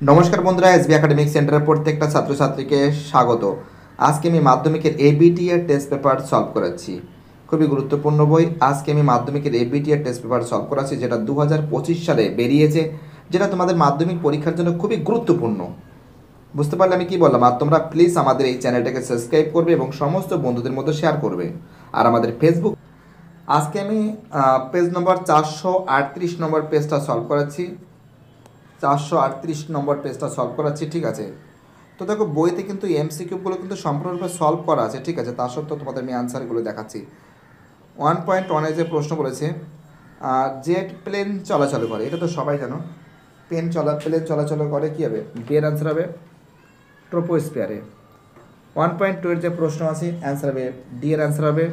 নমস্কার বন্ধুরা, SB academic সেন্টারের প্রত্যেকটা ছাত্রছাত্রীকে স্বাগত। আজকে আমি মাধ্যমিকের এবিটি এর টেস্ট পেপার সলভ করাচ্ছি। খুবই গুরুত্বপূর্ণ বই। আজকে আমি মাধ্যমিকের এবিটি এর টেস্ট পেপার সলভ করাচ্ছি, যেটা 2025 সালে বেরিয়েছে, যেটা তোমাদের মাধ্যমিক পরীক্ষার জন্য খুবই গুরুত্বপূর্ণ। বুঝতে পারলে আমি কি বললাম? আর তোমরা প্লিজ আমাদের এই চ্যানেলটাকে সাবস্ক্রাইব করবে এবং সমস্ত বন্ধুদের মধ্যে শেয়ার করবে। আর আমাদের ফেসবুক, আজকে আমি পেজ নম্বর 438 নম্বর পেজটা সলভ করাচ্ছি। 438 নম্বর পেজটা সলভ করাচ্ছি, ঠিক আছে? তো দেখো, বইতে কিন্তু এমসিকিউগুলো কিন্তু সম্পূর্ণরূপে সলভ করা আছে, ঠিক আছে? তা সত্ত্বেও তোমাদের আমি আনসারগুলো দেখাচ্ছি। 1.1-এ যে প্রশ্ন বলেছে, জেট প্লেন চলাচল করে, এটা তো সবাই জানো। প্লেন চলাচল করে, কী হবে? বি এর অ্যান্সার হবে ট্রোপোস্ফিয়ারে। 1.2-এর যে প্রশ্ন আছে, অ্যান্সার হবে ডি এর অ্যান্সার হবে।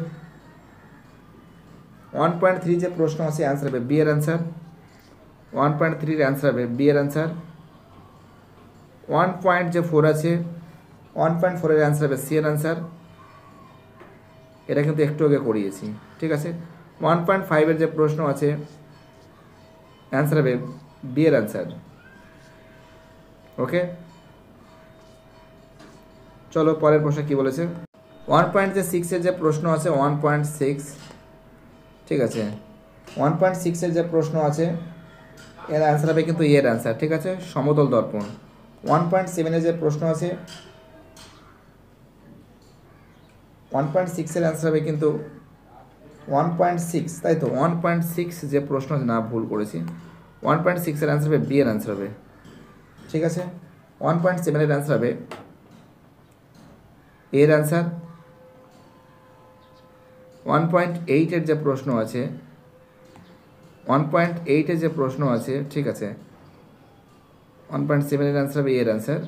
1.3 যে প্রশ্ন আছে, অ্যান্সার হবে বি এর অ্যান্সার। 1.3-এর অ্যান্সার হবে বি এর অ্যান্সার। 1.4 আছে, 1.4-এর অ্যান্সার হবে সি এর অ্যান্সার। এটা কিন্তু একটু আগে করিয়েছি, ঠিক আছে? 1.5-এর যে প্রশ্ন আছে, অ্যান্সার হবে বি এর অ্যান্সার। ওকে, চলো পরের প্রশ্ন কি বলেছে। 1.6-এর যে প্রশ্ন আছে, 1.6, ঠিক আছে? 1.6-এর যে প্রশ্ন আছে, এর অ্যান্সার হবে কিন্তু এর অ্যান্সার, ঠিক আছে? সমতল দর্পণ। 1.7-এর যে প্রশ্ন আছে, 1.6-এর অ্যান্সার হবে কিন্তু 1.6, তাই তো? 1.6 যে প্রশ্ন আছে, না ভুল করেছি, 1.6-এর অ্যান্সার হবে বি এর অ্যান্সার হবে, ঠিক আছে? 1.7-এর অ্যান্সার হবে এর অ্যান্সার। 1.8-এর যে প্রশ্ন আছে, 1.8-এর যে প্রশ্ন আছে, ঠিক আছে? 1.7-এর অ্যান্সার হবে এর অ্যান্সার।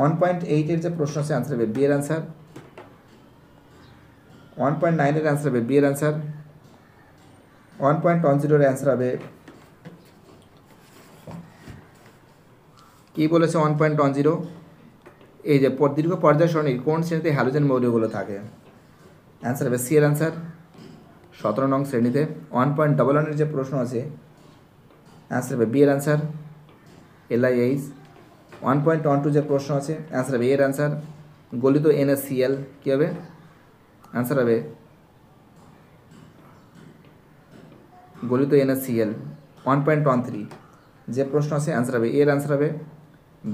1.8-এর যে প্রশ্ন আছে, অ্যান্সার হবে বি এর অ্যান্সার। 1.9-এর অ্যান্সার হবে বি এর অ্যান্সার। 1.10-এর অ্যান্সার হবে, কী বলেছে 1.10? এই যে দীর্ঘ পর্যায় সরণির কোন শ্রেণীতে হ্যালোজেন মৌলগুলো থাকে? অ্যান্সার হবে সি এর অ্যান্সার, 17 নং শ্রেণীতে। 1.11-এর যে প্রশ্ন আছে, অ্যান্সার হবে বি এর অ্যান্সার, LiH। 1.12 যে প্রশ্ন আছে, অ্যান্সার হবে এর অ্যান্সার, গলিত NaCl, কী হবে? অ্যান্সার হবে গলিত NaCl। 1.13 যে প্রশ্ন আছে, অ্যান্সার হবে এর অ্যান্সার হবে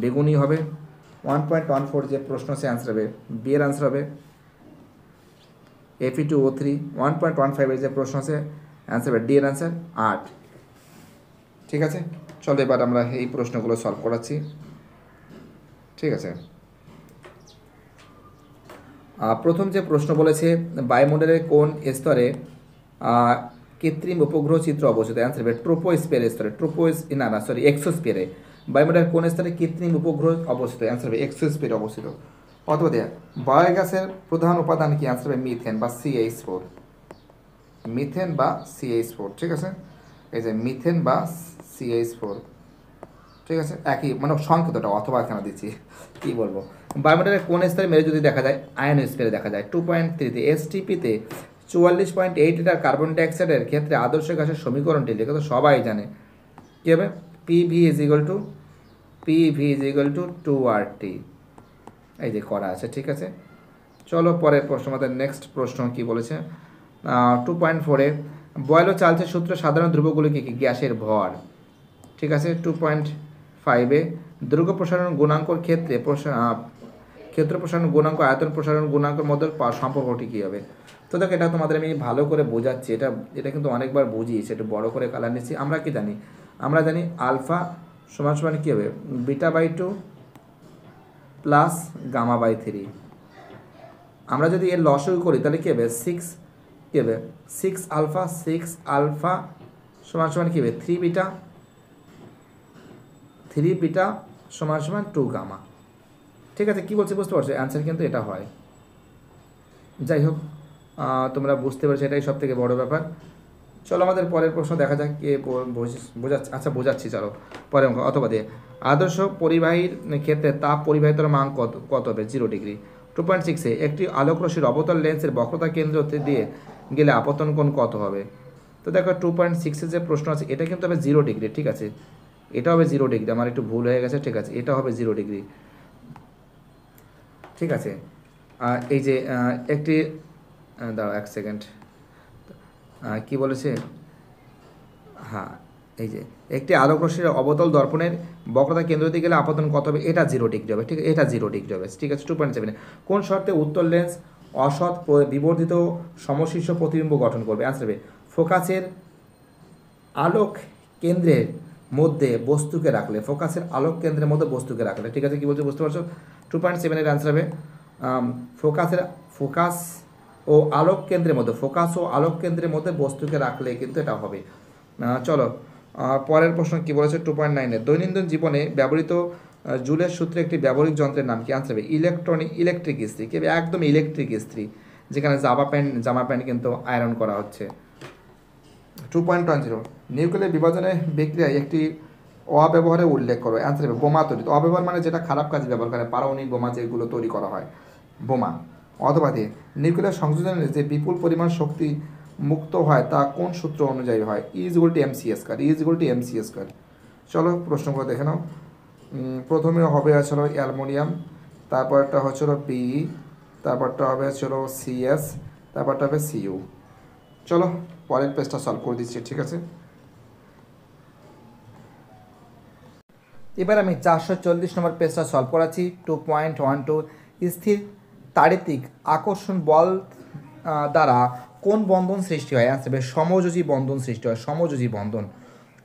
বেগুনি হবে। 1.14 যে প্রশ্ন আছে, অ্যান্সার হবে বি এর অ্যান্সার হবে Fe2O3। 1.15-এর যে প্রশ্ন আছে, অ্যান্সার হবে ডি এর অ্যান্সার 8, ঠিক আছে? চলো এবার আমরা এই প্রশ্নগুলো সলভ করাচ্ছি, ঠিক আছে? প্রথম যে প্রশ্ন বলেছে, বায়ুমণ্ডলের কোন স্তরে কৃত্রিম উপগ্রহ চিত্র অবস্থিত? অ্যান্সার হবে ট্রোপোস্ফিয়ার স্তরে। এক্সোস্ফিয়ারে। বায়ুমণ্ডলের কোন স্তরে কৃত্রিম উপগ্রহ অবস্থিত? অ্যান্সার হবে এক্সোস্ফিয়ারে অবস্থিত। অথবা দেয়া, বায়োগ্যাসের প্রধান উপাদান কি? অ্যান্সার হবে মিথেন বা CH4। মিথেন বা CH4, ঠিক আছে? এই যে মিথেন বা CH4, ঠিক আছে? একই মানে সংকেতটা অথবা এখানে দিচ্ছি, কী বলবো। বায়োমেটারের কোন স্তরে মেরু যদি দেখা যায়? আয়নোস্ফিয়ারে দেখা যায়। 2.3-তে STP-তে 44.8 লিটার কার্বন ডাইঅক্সাইডের ক্ষেত্রে আদর্শ গ্যাসের সমীকরণটি লিখে, তো সবাই জানে, কী হবে? PV is equal to 2RT। এই যে করা আছে, ঠিক আছে? চলো পরের প্রশ্ন, আমাদের নেক্সট প্রশ্ন কি বলেছে। 2.4-এ বয়েল ও চার্লসের সূত্র সাধারণ ধ্রুবগুলিকে কি? গ্যাসের ভর, ঠিক আছে? 2.5-এ দৈর্ঘ্য প্রসারণ গুণাঙ্কর ক্ষেত্র প্রসারণ গুণাঙ্ক আয়তন প্রসারণ গুণাঙ্কের মধ্যে সম্পর্কটি কী হবে? তো দেখো, এটা তোমাদের আমি ভালো করে বোঝাচ্ছি, এটা কিন্তু অনেকবার বুঝিয়েছি, একটু বড় করে কালার নিচ্ছি। আমরা কি জানি? আমরা জানি আলফা সমান সমান কী হবে? β/2 প্লাস γ/3। আমরা যদি এর লসাগু করি, তাহলে কী হবে? 6, কী হবে? 6 আলফা সমান সমান কী হবে? 3 বিটা সমান সমান 2 গামা, ঠিক আছে? কী বলছে বুঝতে পারছো? অ্যান্সার কিন্তু এটা হয়। যাই হোক, তোমরা বুঝতে পারছো, এটাই সব থেকে বড়ো ব্যাপার। চলো আমাদের পরের প্রশ্ন দেখা যাক কে বোঝাচ্ছে। আচ্ছা বোঝাচ্ছি, চলো পরের অঙ্ক। অথবা দিয়ে, আদর্শ পরিবাহীর ক্ষেত্রে তাপ পরিবাহিতার মান কত হবে? 0 ডিগ্রি। 2.6-এ একটি আলোকরশ্মির অবতল লেন্সের বক্রতা কেন্দ্র দিয়ে গেলে আপতন কোণ কত হবে? তো দেখো, 2.6-এর যে প্রশ্ন আছে, এটা কিন্তু হবে 0 ডিগ্রি, ঠিক আছে? এটা হবে 0 ডিগ্রি, আমার একটু ভুল হয়ে গেছে, ঠিক আছে, এটা হবে 0 ডিগ্রি, ঠিক আছে। এই যে একটি দাঁড়াও 1 সেকেন্ড, কি বলেছে, হ্যাঁ এই যে একটি আলোক রশ্মির অবতল দর্পণের বক্রতা কেন্দ্র দিকে গেলে আপতন কত হবে, এটা 0 ডিগ্রি হবে, ঠিক আছে, এটা 0 ডিগ্রি হবে, ঠিক আছে। 2.7 কোন শর্তে উত্তর লেন্স অসৎ বিবর্ধিত সমশীর্ষ প্রতিবিম্ব গঠন করবে, অ্যান্সার হবে ফোকাসের আলোক কেন্দ্রের মধ্যে বস্তুকে রাখলে, ফোকাসের আলোক কেন্দ্রের মধ্যে বস্তুকে রাখলে, ঠিক আছে, কি বলছে বুঝতে পারছো। 2.7 অ্যান্সার হবে ফোকাস ও আলোক কেন্দ্রের মধ্যে, ফোকাস ও আলোক কেন্দ্রের মধ্যে বস্তুকে রাখলে কিন্তু এটা হবে। চলো পরের প্রশ্ন কি বলেছে 2.9 দৈনন্দিন জীবনে ব্যবহৃত জুলের সূত্রে একটি ব্যবহারিক যন্ত্রের নাম কি, আনসার হবে ইলেকট্রিক ইস্ত্রি, কি একদম ইলেকট্রিক ইস্ত্রি, যেখানে জামা প্যান্ট কিন্তু আয়রন করা হচ্ছে। 2.10 নিউক্লিয়ার বিভাজনে বিক্রিয়ায় একটি অব্যবহারের উল্লেখ করো, অ্যান্সার হবে বোমা তৈরি। অব্যবহার মানে যেটা খারাপ কাজে ব্যবহার করে, পারমাণবিক বোমা যেগুলো তৈরি করা হয়, বোমা। অথবা দিয়ে নিউক্লিয়ার সংযোজনের যে বিপুল পরিমাণ শক্তি মুক্ত হয় তা কোন সূত্র অনুযায়ী হয়, E=mc²। চলো প্রশ্নগুলো দেখে নাও। প্রথমে হবে হচ্ছিল অ্যালুমিনিয়াম, তারপরটা হচ্ছিল বি, তারপরটা হবে হচ্ছিল সিএস, তারপরটা হবে সিইউ। চলো পরের পেজটা সলভ করে দিচ্ছি, ঠিক আছে। এবার আমি 440 নম্বর পেজটা সলভ করাচ্ছি। 2.12 স্থির তাড়িতিক আকর্ষণ বল দ্বারা কোন বন্ধন সৃষ্টি হয়, অ্যান্সার হবে সমযোজী বন্ধন সৃষ্টি হয়, সমযোজী বন্ধন।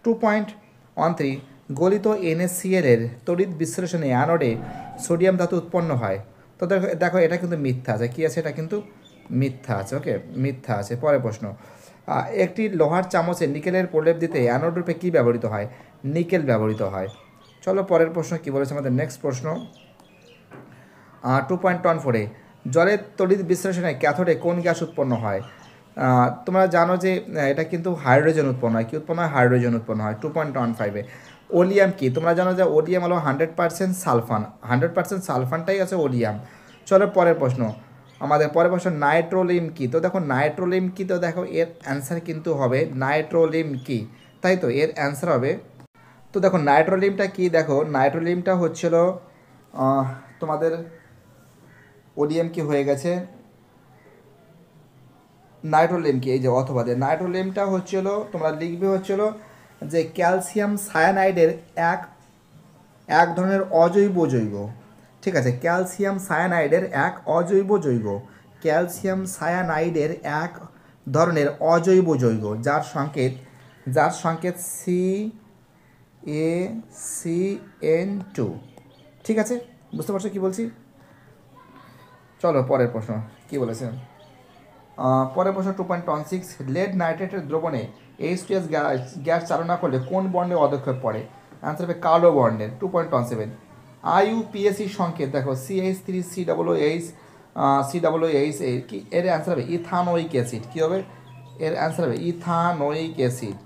2.13 গলিত NaCl এর তড়িৎ বিশ্লেষণে অ্যানোডে সোডিয়াম ধাতু উৎপন্ন হয়। তো দেখো এটা কিন্তু মিথ্যা আছে, কী আছে, এটা কিন্তু মিথ্যা আছে, ওকে, মিথ্যা আছে। পরের প্রশ্ন, একটি লোহার চামচে নিকেলের প্রলেপ দিতে অ্যানোড রূপে কী ব্যবহৃত হয়, নিকেল ব্যবহৃত হয়। চলো পরের প্রশ্ন কি বলেছে আমাদের নেক্সট প্রশ্ন। 2.14 জলের তড়িৎ বিশ্লেষণে ক্যাথোডে কোন গ্যাস উৎপন্ন হয়, তোমরা জানো যে এটা কিন্তু হাইড্রোজেন উৎপন্ন হয়, কি উৎপন্ন হয়, হাইড্রোজেন উৎপন্ন হয়। 2.15 ওলিয়াম কি, তোমরা জানো যে ওলিয়াম হলো 100% সালফান, 100% সালফানটাই আছে ওলিয়াম। চলো পরের প্রশ্ন, আমাদের পরের প্রশ্ন নাইট্রোলিম কি। তো দেখো নাইট্রোলিম কি, তো দেখো এর অ্যান্সার কিন্তু হবে নাইট্রোলিম কি, তাই তো এর অ্যান্সার হবে। তো দেখো নাইট্রোলিমটা কি, দেখো নাইট্রোলিমটা হচ্ছিল তোমাদের ওডিএম কি হয়ে গেছে, নাইট্রোলিম কি, এই যে অথবা দিয়ে নাইট্রোলিমটা হচ্ছিল, তোমরা লিখবে হচ্ছিল যে ক্যালসিয়াম সায়ানাইডের এক ধরনের অজৈব যৌগ, ঠিক আছে, ক্যালসিয়াম সায়ানাইডের এক অজৈব যৌগ, ক্যালসিয়াম সায়ানাইডের এক ধরনের অজৈব যৌগ যার সংকেত CaCN2, ঠিক আছে, বুঝতে পারছো কি বলছি। চলো পরের প্রশ্ন কি বলেছে, পরের প্রশ্ন 2.16 লেড নাইট্রেটের দ্রবণে H2S গ্যাস চালনা করলে কোন বর্ণের পদক্ষেপ পড়ে, অ্যান্সার হবে কালো বর্ণের। 2.17 IUPAC সংকেত দেখো CH3COOH কি, এর অ্যান্সার হবে ইথানোয়িক অ্যাসিড, কী হবে, এর অ্যান্সার হবে ইথানোয়িক অ্যাসিড,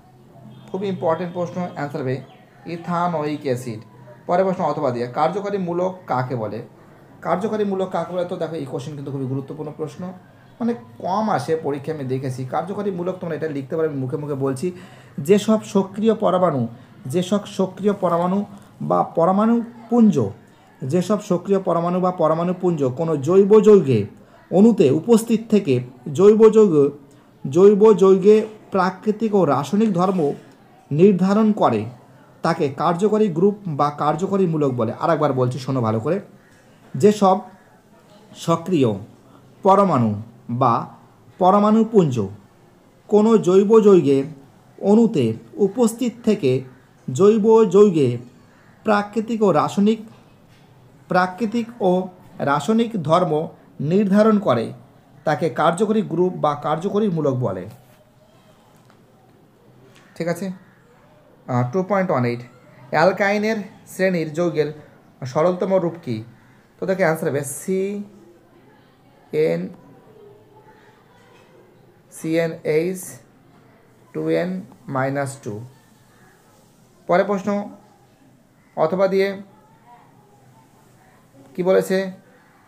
খুবই ইম্পর্টেন্ট প্রশ্ন, অ্যান্সার হবে ইথানোয়িক অ্যাসিড। পরের প্রশ্ন অথবা দিয়ে কার্যকরী মূলক কাকে বলে, কার্যকরী মূলক কাকে বলে। তো দেখো এই কোশ্চেন কিন্তু খুবই গুরুত্বপূর্ণ প্রশ্ন, মানে কম আসে পরীক্ষায়, আমি দেখেছি। কার্যকরী মূলক তোমরা এটা লিখতে পারো, আমি মুখে মুখে বলছি, যেসব সক্রিয় পরমাণু বা পরমাণু পুঞ্জ, যেসব সক্রিয় পরমাণু বা পরমাণু পুঞ্জ কোনো জৈব যৌগে অণুতে উপস্থিত থেকে জৈব যৌগে প্রাকৃতিক ও রাসায়নিক ধর্ম নির্ধারণ করে তাকে কার্যকরী গ্রুপ বা কার্যকরী মূলক বলে। আরেকবার বলছি, শোনো ভালো করে, যেসব সক্রিয় পরমাণু বা পরমাণুপুঞ্জ কোনো জৈব যৌগে অণুতে উপস্থিত থেকে জৈব যৌগে প্রাকৃতিক ও রাসায়নিক ধর্ম নির্ধারণ করে তাকে কার্যকরী গ্রুপ বা কার্যকরী মূলক বলে, ঠিক আছে। 2.18 অ্যালকাইনের শ্রেণীর যৌগের সরলতম রূপ কী, তো দেখে অ্যান্সার হবে CnH2n-2। পরের প্রশ্ন অথবা দিয়ে কি বলেছে,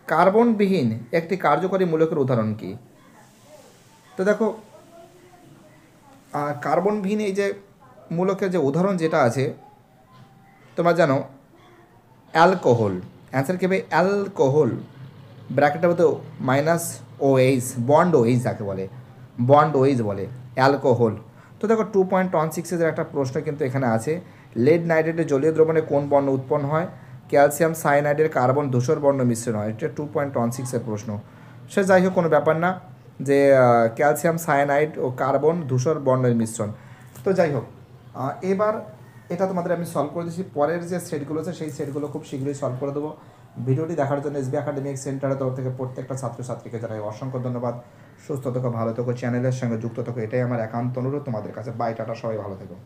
কার্বনবিহীন একটি কার্যকরী মূলকের উদাহরণ কি। তো দেখো কার্বনবিহীন এই যে মূলকের যে উদাহরণ যেটা আছে তোমরা জানো অ্যালকোহল, অ্যান্সার কী হবে অ্যালকোহল, ব্র্যাকেটের মধ্যে minus O H, bond O H যাকে বলে, বন্ড ও এইচ বলে অ্যালকোহল। তো দেখো 2.16 একটা প্রশ্ন কিন্তু এখানে আছে, লেড নাইট্রেটের জলীয় দ্রবণে কোন বর্ণ উৎপন্ন হয়? ক্যালসিয়াম সায়ানাইডের কার্বন ধূসর বর্ণ মিশ্রণ হয়। এটা 2.16 প্রশ্ন। সে যাই হোক কোনো ব্যাপার না, যে ক্যালসিয়াম সায়ানাইড ও কার্বন ধূসর বর্ণের মিশ্রণ। তো যাই হোক এবার এটা তোমাদের আমি সলভ করে দিচ্ছি। পরের যে সেটগুলো আছে সেই সেটগুলো খুব শীঘ্রই সলভ করে দেবো। ভিডিওটি দেখার জন্য এসবি একাডেমিক সেন্টারের তরফ থেকে প্রত্যেকটা ছাত্রছাত্রীকে জানাই অসংখ্য ধন্যবাদ। সুস্থ থেকো, ভালো থেকো, চ্যানেলের সঙ্গে যুক্ত থেকো, এটাই আমার একান্ত অনুরোধ তোমাদের কাছে। বাই, টাটা, সবাই ভালো থেকো।